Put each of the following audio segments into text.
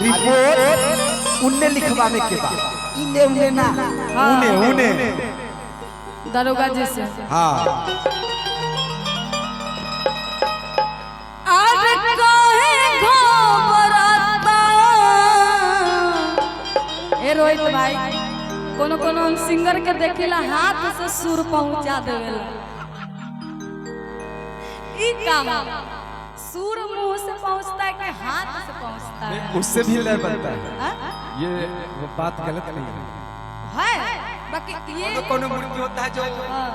Report उन्ने लिखवावे के बाद इने उन्ने ना उन्ने दरोगा जी से। हाँ रोहित भाई कोनो कोनो सिंगर के देखिला हाथ से सुर पहुंचा देवेला। ई काम सुर मुंह से पहुंचता है कि हाथ से पहुंचता है? उससे भी लय बनता है। ये वो बात गलत नहीं है। बाकी ये कोनो मूर्ति होता है जो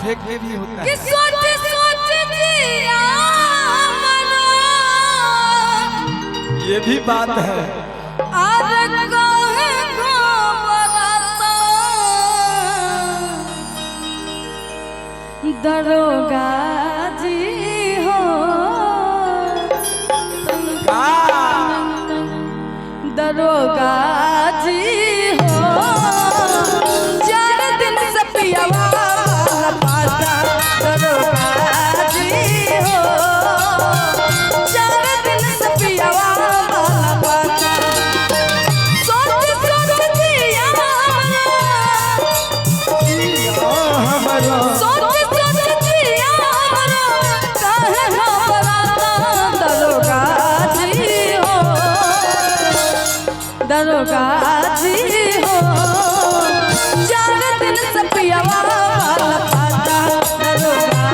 फेंक के भी होता है कि सोच सोच जिया मनो, ये भी बात है। दरोगा जी हो दरोगा जी हो 4 दिन से पियावा पाता। दरोगा जी हो 4 दिन से पियावा पाता। सोच सोच जिया दरोगा जी हो 4 दिन से पियावा पाता। दरोगा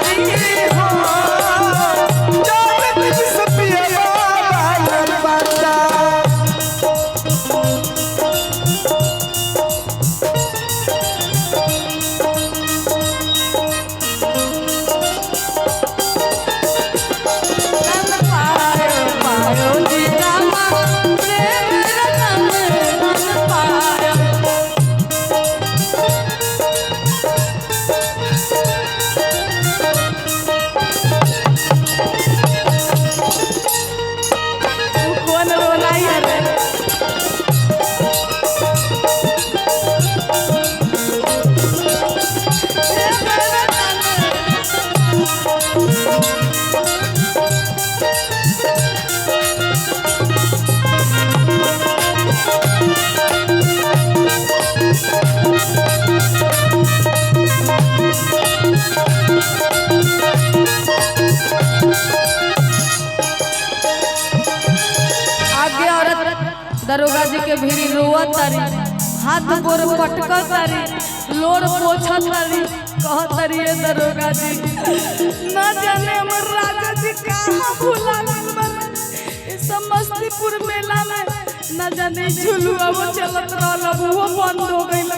जी हो 4 दिन से पियावा पाता। दरोगा जी के भीड़ी रोवत तारी, हाथ गोर पटक तारी, लोर पोछा तारी, कह तारी ये दरोगा जी न जाने हमर राजा जी कहाँ भूला समस्तीपुर मेला में न जाने झुलुआ वो चलत रहल वो बंद हो गइल।